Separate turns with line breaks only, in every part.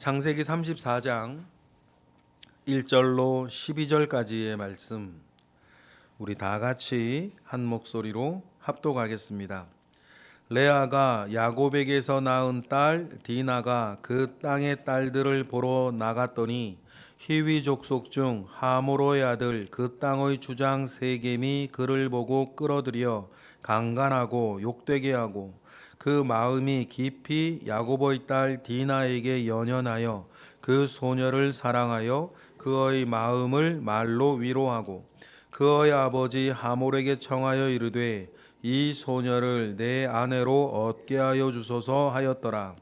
창세기 34장 1절로 12절까지의 말씀, 우리 다 같이 한 목소리로 합독하겠습니다. 레아가 야곱에게서 낳은 딸 디나가 그 땅의 딸들을 보러 나갔더니 히위 족속 중 하모로의 아들 그 땅의 주장 세겜이 그를 보고 끌어들여 강간하고 욕되게 하고 그 마음이 깊이 야곱의 딸 디나에게 연연하여 그 소녀를 사랑하여 그의 마음을 말로 위로하고 그의 아버지 하몰에게 청하여 이르되 이 소녀를 내 아내로 얻게 하여 주소서 하였더라.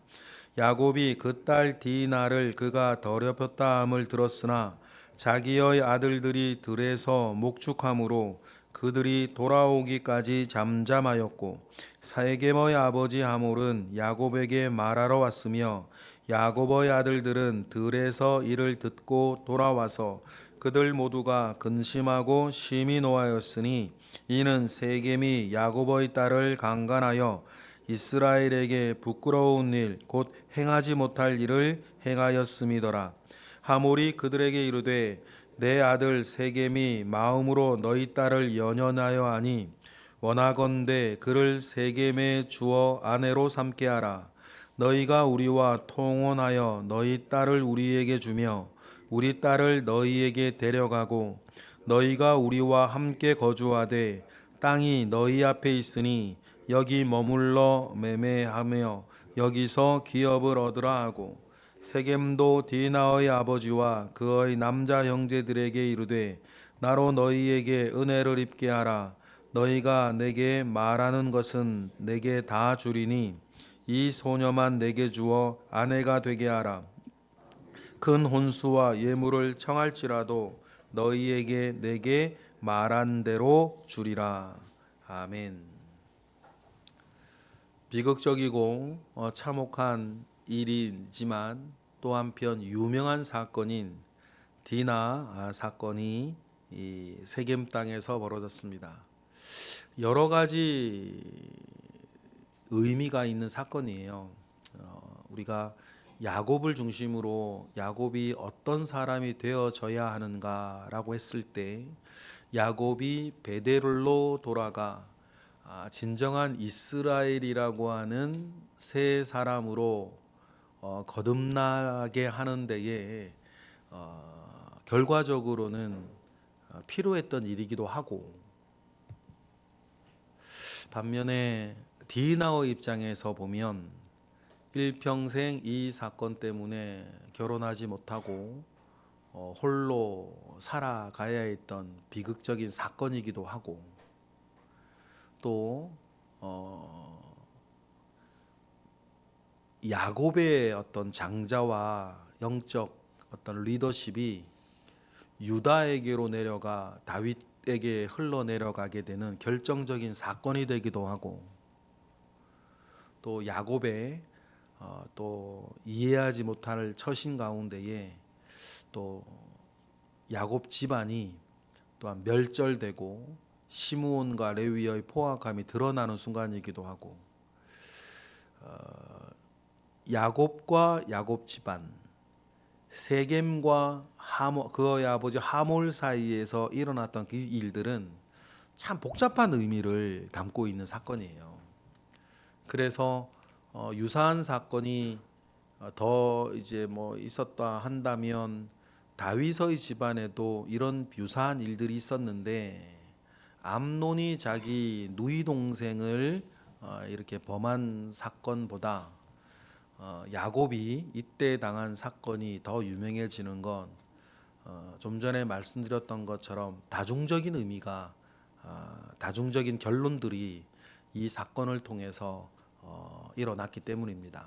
야곱이 그 딸 디나를 그가 더럽혔다 함을 들었으나 자기의 아들들이 들에서 목축함으로 그들이 돌아오기까지 잠잠하였고 세겜의 아버지 하몰은 야곱에게 말하러 왔으며 야곱의 아들들은 들에서 이를 듣고 돌아와서 그들 모두가 근심하고 심히 노하였으니 이는 세겜이 야곱의 딸을 강간하여 이스라엘에게 부끄러운 일 곧 행하지 못할 일을 행하였음이더라. 하몰이 그들에게 이르되 내 아들 세겜이 마음으로 너희 딸을 연연하여 하니 원하건대 그를 세겜에 주어 아내로 삼게 하라. 너희가 우리와 통혼하여 너희 딸을 우리에게 주며 우리 딸을 너희에게 데려가고 너희가 우리와 함께 거주하되 땅이 너희 앞에 있으니 여기 머물러 매매하며 여기서 기업을 얻으라 하고 세겜도 디나의 아버지와 그의 남자 형제들에게 이르되 나로 너희에게 은혜를 입게 하라. 너희가 내게 말하는 것은 내게 다 주리니 이 소녀만 내게 주어 아내가 되게 하라. 큰 혼수와 예물을 청할지라도 너희에게 내게 말한 대로 주리라. 아멘. 비극적이고 참혹한 일이지만 또 한편 유명한 사건인 디나 사건이 이 세겜 땅에서 벌어졌습니다. 여러 가지 의미가 있는 사건이에요. 우리가 야곱을 중심으로 야곱이 어떤 사람이 되어져야 하는가라고 했을 때 야곱이 베델로 돌아가 진정한 이스라엘이라고 하는 새 사람으로 거듭나게 하는 데에 결과적으로는 필요했던 일이기도 하고, 반면에 디나의 입장에서 보면 일평생 이 사건 때문에 결혼하지 못하고 홀로 살아가야 했던 비극적인 사건이기도 하고, 또 야곱의 어떤 장자와 영적 어떤 리더십이 유다에게로 내려가 다윗에게 흘러내려가게 되는 결정적인 사건이 되기도 하고, 또 야곱의 또 이해하지 못할 처신 가운데에 또 야곱 집안이 또한 멸절되고 시므온과 레위의 포악함이 드러나는 순간이기도 하고, 야곱과 야곱 집안, 세겜과 그의 아버지 하몰 사이에서 일어났던 그 일들은 참 복잡한 의미를 담고 있는 사건이에요. 그래서 유사한 사건이 더 이제 뭐 있었다 한다면 다윗의 집안에도 이런 유사한 일들이 있었는데, 암논이 자기 누이 동생을 이렇게 범한 사건보다 야곱이 이때 당한 사건이 더 유명해지는 건 좀 전에 말씀드렸던 것처럼 다중적인 의미가 다중적인 결론들이 이 사건을 통해서 일어났기 때문입니다.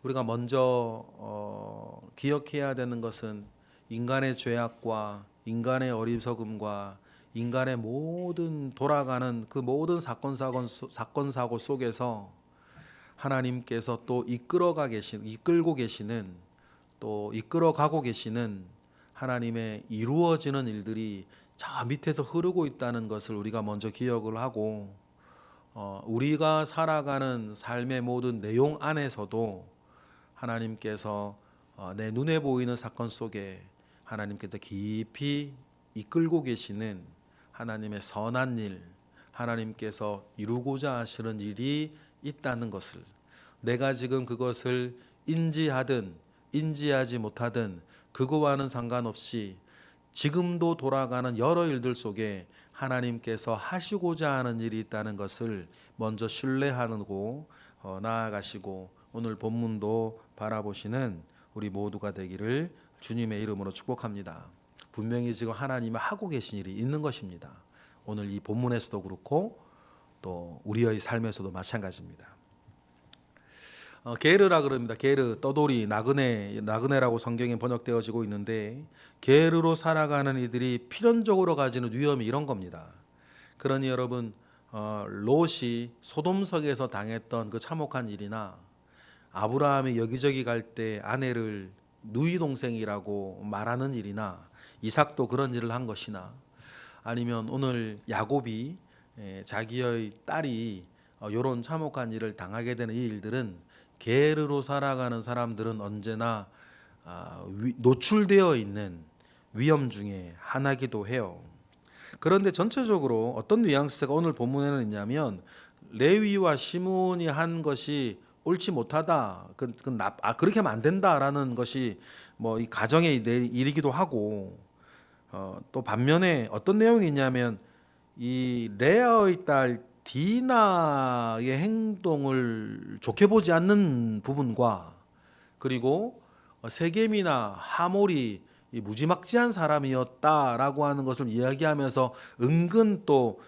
우리가 먼저 기억해야 되는 것은 인간의 죄악과 인간의 어리석음과 인간의 모든 돌아가는 그 모든 사건 사고 속에서 하나님께서 또 이끌고 계시는 또 이끌어가고 계시는 하나님의 이루어지는 일들이 저 밑에서 흐르고 있다는 것을 우리가 먼저 기억을 하고, 우리가 살아가는 삶의 모든 내용 안에서도 하나님께서 내 눈에 보이는 사건 속에 하나님께서 깊이 이끌고 계시는 하나님의 선한 일, 하나님께서 이루고자 하시는 일이 있다는 것을, 내가 지금 그것을 인지하든 인지하지 못하든 그거와는 상관없이 지금도 돌아가는 여러 일들 속에 하나님께서 하시고자 하는 일이 있다는 것을 먼저 신뢰하고 나아가시고 오늘 본문도 바라보시는 우리 모두가 되기를 주님의 이름으로 축복합니다. 분명히 지금 하나님이 하고 계신 일이 있는 것입니다. 오늘 이 본문에서도 그렇고 또 우리의 삶에서도 마찬가지입니다. 게르라 그럽니다. 게르, 떠돌이, 나그네라고 성경에 번역되어지고 있는데 게르로 살아가는 이들이 필연적으로 가지는 위험이 이런 겁니다. 그러니 여러분, 롯이 소돔석에서 당했던 그 참혹한 일이나 아브라함이 여기저기 갈 때 아내를 누이 동생이라고 말하는 일이나 이삭도 그런 일을 한 것이나 아니면 오늘 야곱이 자기의 딸이 이런 참혹한 일을 당하게 되는 이 일들은 게르로 살아가는 사람들은 언제나 노출되어 있는 위험 중에 하나기도 해요. 그런데 전체적으로 어떤 뉘앙스가 오늘 본문에는 있냐면 레위와 시므온이 한 것이 옳지 못하다, 그렇게 하면 안 된다라는 것이 뭐 이 가정의 일이기도 하고, 또 반면에 어떤 내용이 있냐면 이 레아의 딸 디나의 행동을 좋게 보지 않는 부분과, 그리고 세겜이나 하몰이 무지막지한 사람이었다라고 하는 것을 이야기하면서 은근 또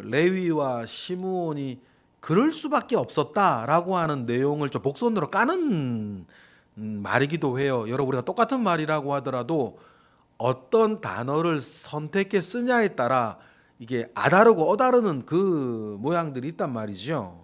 레위와 시므온이 그럴 수밖에 없었다라고 하는 내용을 좀 복선으로 까는 말이기도 해요. 여러분, 우리가 똑같은 말이라고 하더라도 어떤 단어를 선택해 쓰냐에 따라 이게 아다르고 어다르는 그 모양들이 있단 말이죠.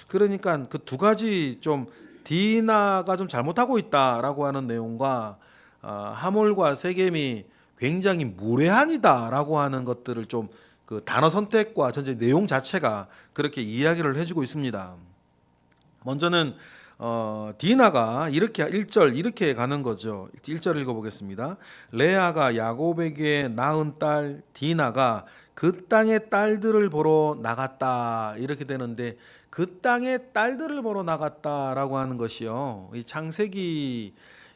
그러니까 그 두 가지, 좀 디나가 좀 잘못하고 있다라고 하는 내용과 하몰과 세겜이 굉장히 무례한이다라고 하는 것들을 좀 그 단어 선택과 전체 내용 자체가 그렇게 이야기를 해주고 있습니다. 먼저는 디나가 이렇게 1절 이렇게 가는 거죠. 1절 읽어보겠습니다. 레아가 야곱에게 낳은 딸 디나가 그 땅의 딸들을 보러 나갔다, 이렇게 되는데 그 땅의 딸들을 보러 나갔다라고 하는 것이요, 이 창세기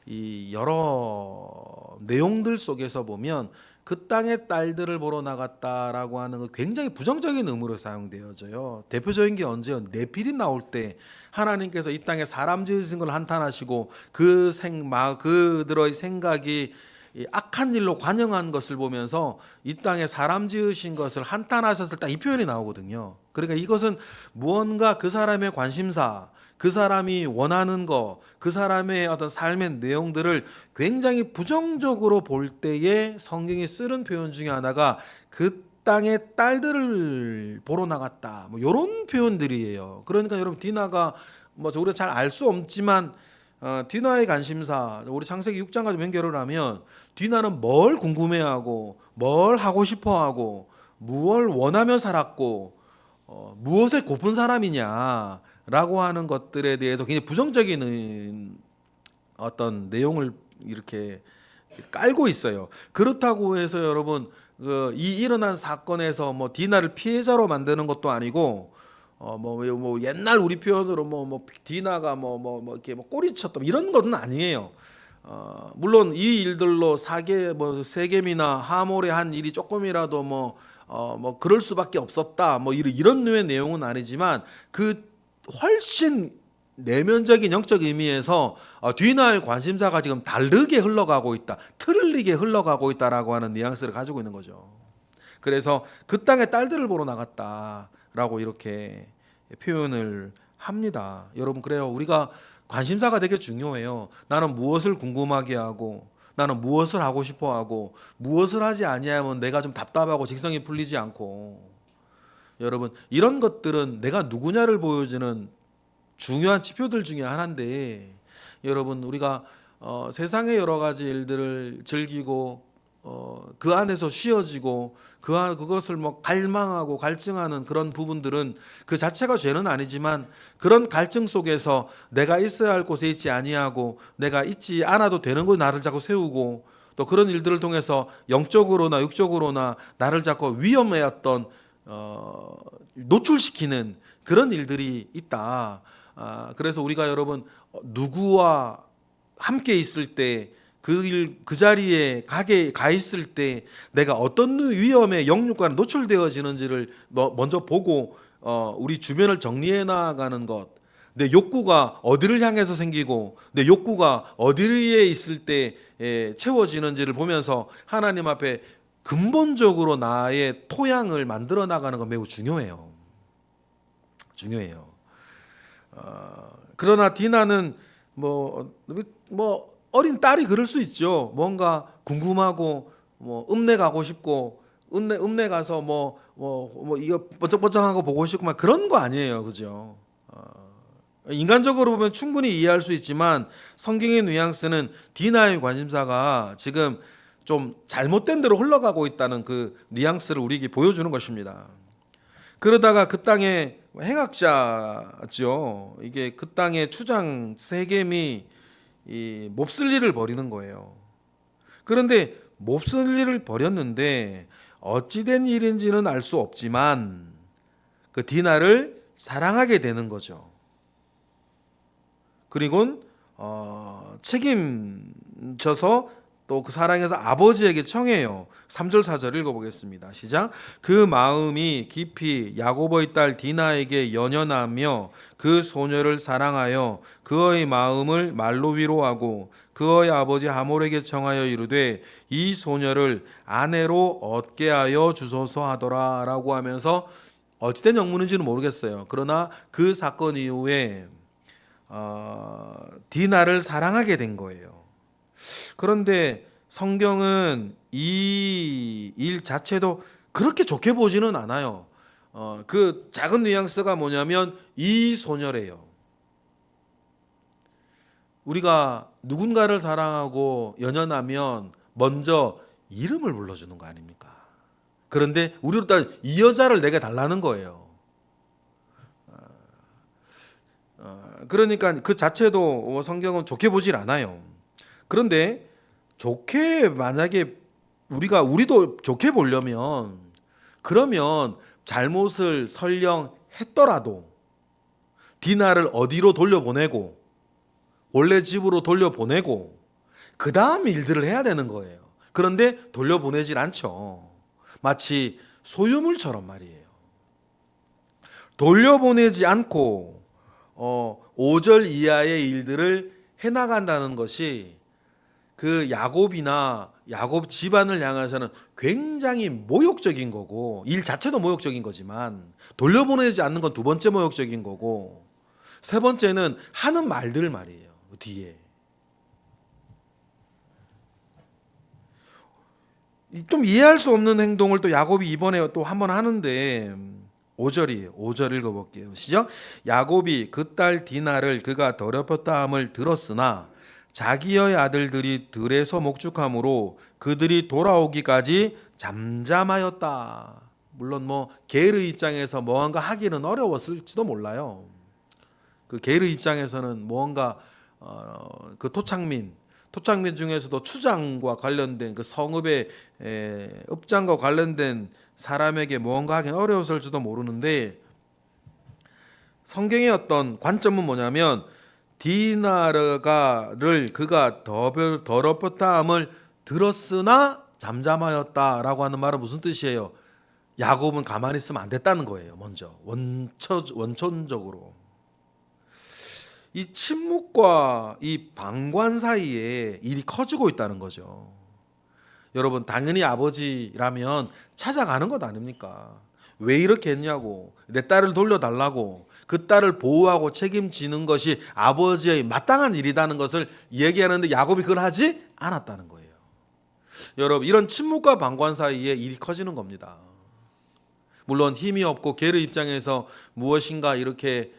이 여러 내용들 속에서 보면 그 땅의 딸들을 보러 나갔다라고 하는 건 굉장히 부정적인 의미로 사용되어져요. 대표적인 게 언제요? 네피림 나올 때 하나님께서 이 땅에 사람 지으신 걸 한탄하시고 그들의 생각이 악한 일로 관영한 것을 보면서 이 땅에 사람 지으신 것을 한탄하셨을 때 이 표현이 나오거든요. 그러니까 이것은 무언가 그 사람의 관심사, 그 사람이 원하는 거, 그 사람의 어떤 삶의 내용들을 굉장히 부정적으로 볼 때에 성경이 쓰는 표현 중에 하나가 그 땅의 딸들을 보러 나갔다, 뭐 이런 표현들이에요. 그러니까 여러분, 디나가 뭐 우리가 잘 알 수 없지만 디나의 관심사, 우리 창세기 6장과 좀 연결을 하면 디나는 뭘 궁금해하고 뭘 하고 싶어하고 무엇을 원하며 살았고 무엇에 고픈 사람이냐 라고 하는 것들에 대해서 굉장히 부정적인 어떤 내용을 이렇게 깔고 있어요. 그렇다고 해서 여러분, 이 일어난 사건에서 뭐 디나를 피해자로 만드는 것도 아니고, 뭐 옛날 우리 표현으로 뭐 디나가 뭐 이렇게 뭐 꼬리쳤다 이런 것은 아니에요. 물론 이 일들로 세겜이나 하몰에 한 일이 조금이라도 뭐 그럴 수밖에 없었다, 뭐 이런 류의 내용은 아니지만 그 훨씬 내면적인 영적 의미에서 디나의 관심사가 지금 다르게 흘러가고 있다, 틀리게 흘러가고 있다라고 하는 뉘앙스를 가지고 있는 거죠. 그래서 그 땅의 딸들을 보러 나갔다라고 이렇게 표현을 합니다. 여러분, 그래요. 우리가 관심사가 되게 중요해요. 나는 무엇을 궁금하게 하고, 나는 무엇을 하고 싶어 하고, 무엇을 하지 아니하면 내가 좀 답답하고 직성이 풀리지 않고, 여러분, 이런 것들은 내가 누구냐를 보여주는 중요한 지표들 중에 하나인데, 여러분, 우리가 세상의 여러 가지 일들을 즐기고 그 안에서 쉬어지고 그것을 뭐 갈망하고 갈증하는 그런 부분들은 그 자체가 죄는 아니지만, 그런 갈증 속에서 내가 있어야 할 곳에 있지 아니하고 내가 있지 않아도 되는 곳에 나를 자꾸 세우고, 또 그런 일들을 통해서 영적으로나 육적으로나 나를 자꾸 위험에 어떤 노출시키는 그런 일들이 있다. 그래서 우리가 여러분, 누구와 함께 있을 때, 그 자리에 가 있을 때 내가 어떤 위험에 영육간 노출되어지는지를 먼저 보고 우리 주변을 정리해 나가는 것, 내 욕구가 어디를 향해서 생기고 내 욕구가 어디에 있을 때 채워지는지를 보면서 하나님 앞에 근본적으로 나의 토양을 만들어 나가는 건 매우 중요해요. 그러나 디나는 뭐 어린 딸이 그럴 수 있죠. 뭔가 궁금하고 뭐 읍내 가고 싶고 읍내 가서 뭐 이거 번쩍번쩍하고 보고 싶고 막 그런 거 아니에요, 그죠? 인간적으로 보면 충분히 이해할 수 있지만 성경의 뉘앙스는 디나의 관심사가 지금 좀 잘못된 대로 흘러가고 있다는 그 뉘앙스를 우리에게 보여주는 것입니다. 그러다가 그 땅에 행악자죠. 이게 그 땅의 추장 세겜이 이 몹쓸 일을 벌이는 거예요. 그런데 몹쓸 일을 벌였는데 어찌된 일인지는 알 수 없지만 그 디나를 사랑하게 되는 거죠. 그리고 책임져서 또 그 사랑해서 아버지에게 청해요. 3절 4절 읽어보겠습니다. 시작. 그 마음이 깊이 야곱의 딸 디나에게 연연하며 그 소녀를 사랑하여 그의 마음을 말로 위로하고 그의 아버지 하몰에게 청하여 이르되 이 소녀를 아내로 얻게 하여 주소서 하더라 라고 하면서, 어찌된 영문인지는 모르겠어요. 그러나 그 사건 이후에 디나를 사랑하게 된 거예요. 그런데 성경은 이 일 자체도 그렇게 좋게 보지는 않아요. 그 작은 뉘앙스가 뭐냐면 이 소녀래요. 우리가 누군가를 사랑하고 연연하면 먼저 이름을 불러주는 거 아닙니까? 그런데 우리로 따지면 이 여자를 내게 달라는 거예요. 그러니까 그 자체도 성경은 좋게 보질 않아요. 그런데 좋게, 만약에 우리도 좋게 보려면, 그러면 잘못을 설령 했더라도 디나를 어디로 돌려보내고 원래 집으로 돌려보내고 그 다음 일들을 해야 되는 거예요. 그런데 돌려보내질 않죠. 마치 소유물처럼 말이에요. 돌려보내지 않고 5절 이하의 일들을 해나간다는 것이 그 야곱 집안을 향해서는 굉장히 모욕적인 거고, 일 자체도 모욕적인 거지만 돌려보내지 않는 건 두 번째 모욕적인 거고, 세 번째는 하는 말들 말이에요. 뒤에 좀 이해할 수 없는 행동을 또 야곱이 이번에 또 한 번 하는데, 5절이에요. 5절 읽어볼게요. 시작. 야곱이 그 딸 디나를 그가 더럽혔다 함을 들었으나 자기의 아들들이 들에서 목축함으로 그들이 돌아오기까지 잠잠하였다. 물론 뭐 게르 입장에서 무언가 하기는 어려웠을지도 몰라요. 그 게르 입장에서는 무언가 그 토착민 중에서도 추장과 관련된 그 성읍의 읍장과 관련된 사람에게 무언가 하긴 어려웠을지도 모르는데, 성경의 어떤 관점은 뭐냐면 디나르가를 그가 더럽혔다 함을 들었으나 잠잠하였다라고 하는 말은 무슨 뜻이에요? 야곱은 가만히 있으면 안 됐다는 거예요. 먼저 원천적으로 이 침묵과 이 방관 사이에 일이 커지고 있다는 거죠. 여러분, 당연히 아버지라면 찾아가는 것 아닙니까? 왜 이렇게 했냐고, 내 딸을 돌려달라고, 그 딸을 보호하고 책임지는 것이 아버지의 마땅한 일이라는 것을 얘기하는데 야곱이 그걸 하지 않았다는 거예요. 여러분, 이런 침묵과 방관 사이에 일이 커지는 겁니다. 물론 힘이 없고 게르 입장에서 무엇인가 이렇게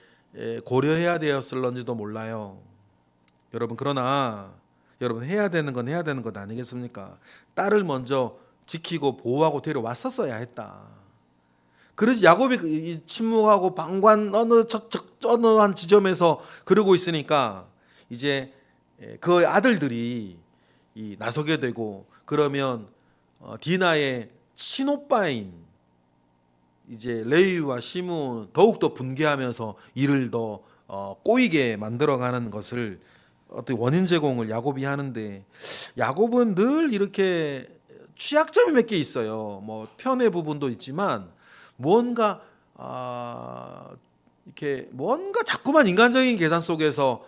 고려해야 되었을런지도 몰라요. 여러분, 그러나 여러분 해야 되는 건 해야 되는 것 아니겠습니까? 딸을 먼저 지키고 보호하고 데려왔었어야 했다. 그래서 야곱이 침묵하고 방관 어느 한 지점에서 그러고 있으니까 이제 그 아들들이 나서게 되고, 그러면 디나의 친오빠인 이제 레위와 시므온 더욱더 분개하면서 이를 더 꼬이게 만들어가는 것을 어떤 원인 제공을 야곱이 하는데, 야곱은 늘 이렇게 취약점이 몇 개 있어요. 뭐 편의 부분도 있지만 뭔가 이렇게 뭔가 자꾸만 인간적인 계산 속에서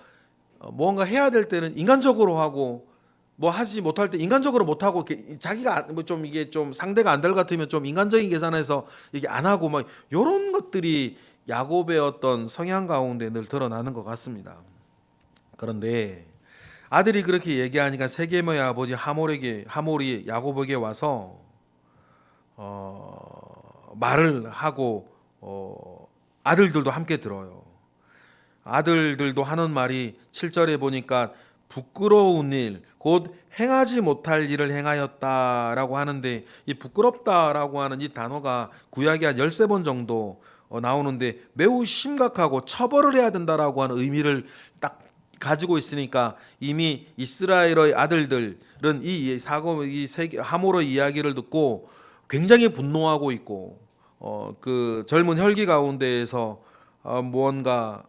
뭔가 해야 될 때는 인간적으로 하고, 뭐 하지 못할 때 인간적으로 못 하고, 자기가 뭐 좀 이게 좀 상대가 안 될 것 같으면 좀 인간적인 계산에서 이게 안 하고 막 이런 것들이 야곱의 어떤 성향 가운데 늘 드러나는 것 같습니다. 그런데 아들이 그렇게 얘기하니까 세겜의 아버지 하몰이 야곱에게 와서 말을 하고 아들들도 함께 들어요. 아들들도 하는 말이 7절에 보니까 부끄러운 일, 곧 행하지 못할 일을 행하였다라고 하는데, 이 부끄럽다라고 하는 이 단어가 구약에 한 13번 정도 나오는데 매우 심각하고 처벌을 해야 된다라고 하는 의미를 딱 가지고 있으니까, 이미 이스라엘의 아들들은 이 하몰의 이야기를 듣고 굉장히 분노하고 있고, 그 젊은 혈기 가운데에서 무언가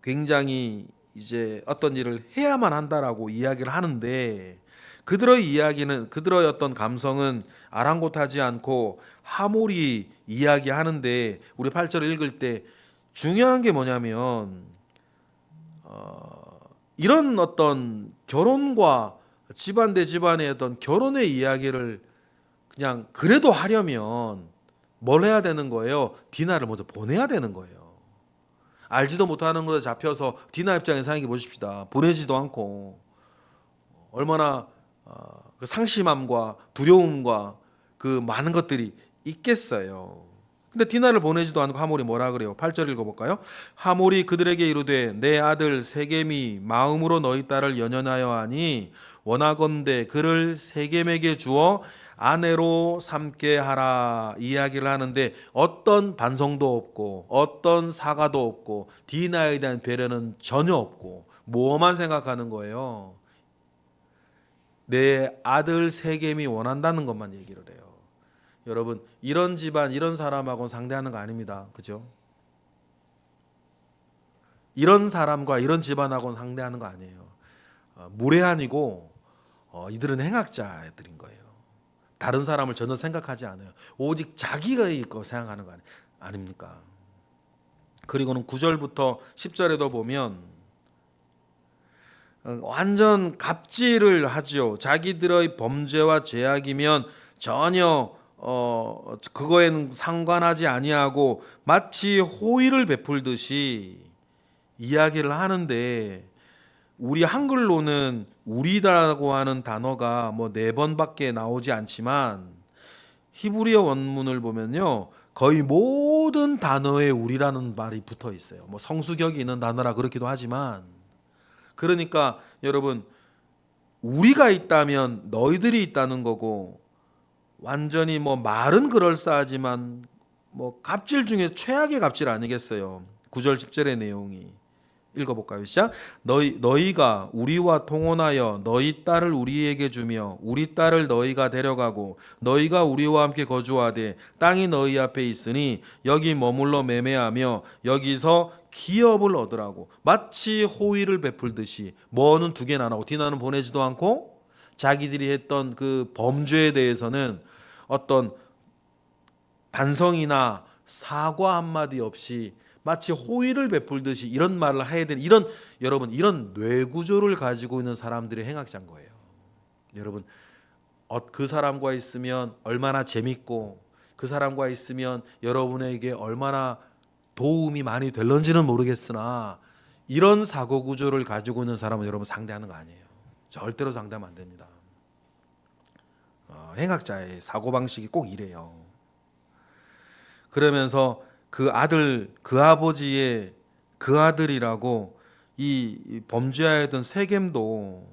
굉장히 이제 어떤 일을 해야만 한다라고 이야기를 하는데, 그들의 이야기는, 그들의 어떤 감성은 아랑곳하지 않고 하몰이 이야기하는데, 우리 8절을 읽을 때 중요한 게 뭐냐면 이런 어떤 결혼과 집안 대 집안의 어떤 결혼의 이야기를 그냥 그래도 하려면 뭘 해야 되는 거예요? 디나를 먼저 보내야 되는 거예요. 알지도 못하는 것에 잡혀서 디나 입장에 생각해 보십시다. 보내지도 않고 얼마나 그 상심함과 두려움과 그 많은 것들이 있겠어요. 근데 디나를 보내지도 않고 하몰이 뭐라 그래요? 8절 읽어볼까요? 하몰이 그들에게 이르되 내 아들 세겜이 마음으로 너희 딸을 연연하여 하니 원하건대 그를 세겜에게 주어 아내로 삼게 하라 이야기를 하는데, 어떤 반성도 없고 어떤 사과도 없고 디나에 대한 배려는 전혀 없고 뭐만 생각하는 거예요? 내 아들 세겜이 원한다는 것만 얘기를 해요. 여러분, 이런 집안 이런 사람하고는 상대하는 거 아닙니다. 그죠? 이런 사람과 이런 집안하고는 상대하는 거 아니에요. 무례한이고 이들은 행악자들인 거예요. 다른 사람을 전혀 생각하지 않아요. 오직 자기가 있고 생각하는 거 아닙니까? 그리고는 9절부터 10절에도 보면 완전 갑질을 하죠. 자기들의 범죄와 죄악이면 전혀 그거에는 상관하지 아니하고 마치 호의를 베풀듯이 이야기를 하는데, 우리 한글로는 우리다라고 하는 단어가 뭐 4번밖에 나오지 않지만 히브리어 원문을 보면요, 거의 모든 단어에 우리라는 말이 붙어 있어요. 뭐 성수격이 있는 단어라 그렇기도 하지만, 그러니까 여러분, 우리가 있다면 너희들이 있다는 거고, 완전히 뭐 말은 그럴싸하지만 뭐 갑질 중에 최악의 갑질 아니겠어요? 9절 10절의 내용이 읽어볼까요? 시작. 너희가 우리와 통혼하여 너희 딸을 우리에게 주며 우리 딸을 너희가 데려가고 너희가 우리와 함께 거주하되 땅이 너희 앞에 있으니 여기 머물러 매매하며 여기서 기업을 얻으라고. 마치 호의를 베풀듯이. 뭐는 두 개나 나고 디나는 보내지도 않고, 자기들이 했던 그 범죄에 대해서는 어떤 반성이나 사과 한마디 없이 마치 호의를 베풀듯이 이런 말을 해야 되는, 이런, 여러분, 이런 뇌구조를 가지고 있는 사람들의 행악자인 거예요. 여러분, 그 사람과 있으면 얼마나 재밌고 그 사람과 있으면 여러분에게 얼마나 도움이 많이 될런지는 모르겠으나, 이런 사고 구조를 가지고 있는 사람은 여러분 상대하는 거 아니에요. 절대로 상대하면 안 됩니다. 행악자의 사고방식이 꼭 이래요. 그러면서 그 아들, 그 아버지의 그 아들이라고 이 범죄하였던 세겜도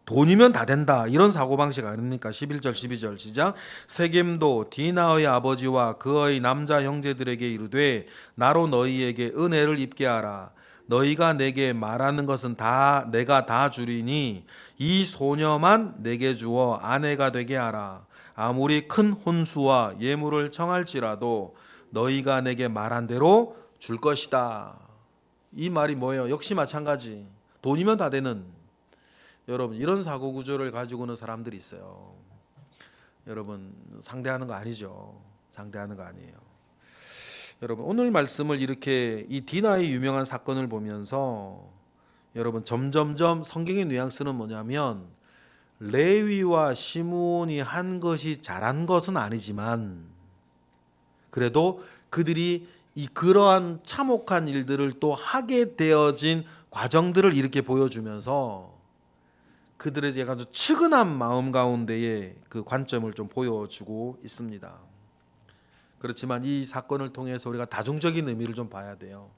돈이면 다 된다 이런 사고방식 아닙니까? 11절 12절 시작. 세겜도 디나의 아버지와 그의 남자 형제들에게 이르되 나로 너희에게 은혜를 입게 하라. 너희가 내게 말하는 것은 다 내가 다 주리니 이 소녀만 내게 주어 아내가 되게 하라. 아무리 큰 혼수와 예물을 청할지라도 너희가 내게 말한 대로 줄 것이다. 이 말이 뭐예요? 역시 마찬가지. 돈이면 다 되는, 여러분 이런 사고 구조를 가지고는 사람들이 있어요. 여러분 상대하는 거 아니죠. 상대하는 거 아니에요. 여러분 오늘 말씀을 이렇게 이 디나의 유명한 사건을 보면서 여러분 점점점 성경의 뉘앙스는 뭐냐면 레위와 시므온이 한 것이 잘한 것은 아니지만 그래도 그들이 이 그러한 참혹한 일들을 또 하게 되어진 과정들을 이렇게 보여주면서 그들의 약간 측은한 마음 가운데에 그 관점을 좀 보여주고 있습니다. 그렇지만 이 사건을 통해서 우리가 다중적인 의미를 좀 봐야 돼요.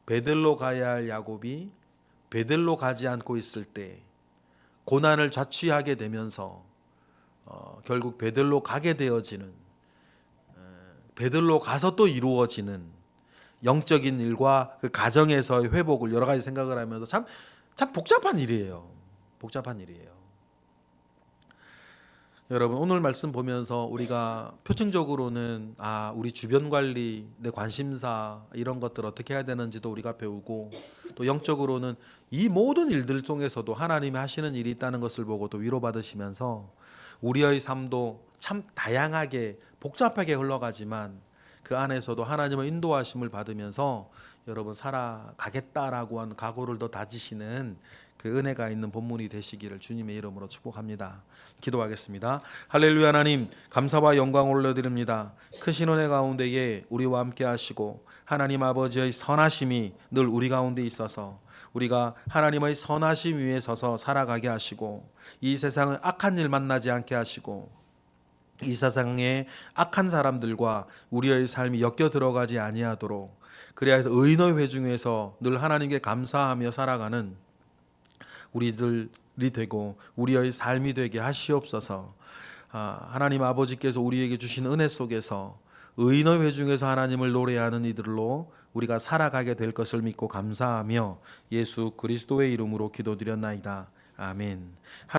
베들로 가야 할 야곱이 베들로 가지 않고 있을 때 고난을 자취하게 되면서 결국 베들로 가게 되어지는, 베들로 가서 또 이루어지는 영적인 일과 그 가정에서의 회복을 여러 가지 생각을 하면서 참 복잡한 일이에요. 복잡한 일이에요. 여러분 오늘 말씀 보면서 우리가 표층적으로는 우리 주변 관리, 내 관심사 이런 것들 어떻게 해야 되는지도 우리가 배우고 또 영적으로는 이 모든 일들 중에서도 하나님이 하시는 일이 있다는 것을 보고 또 위로받으시면서 우리의 삶도 참 다양하게 복잡하게 흘러가지만 그 안에서도 하나님의 인도하심을 받으면서 여러분 살아가겠다라고 한 각오를 더 다지시는 그 은혜가 있는 본문이 되시기를 주님의 이름으로 축복합니다. 기도하겠습니다. 할렐루야. 하나님 감사와 영광 올려드립니다. 크신 은혜 가운데에 우리와 함께 하시고 하나님 아버지의 선하심이 늘 우리 가운데 있어서 우리가 하나님의 선하심 위에 서서 살아가게 하시고 이 세상의 악한 일 만나지 않게 하시고 이 세상에 악한 사람들과 우리의 삶이 엮여 들어가지 아니하도록 그래야 해서 의인의 회중에서 늘 하나님께 감사하며 살아가는 우리들이 되고 우리의 삶이 되게 하시옵소서. 하나님 아버지께서 우리에게 주신 은혜 속에서 의인의 회중에서 하나님을 노래하는 이들로 우리가 살아가게 될 것을 믿고 감사하며 예수 그리스도의 이름으로 기도드렸나이다. 아멘.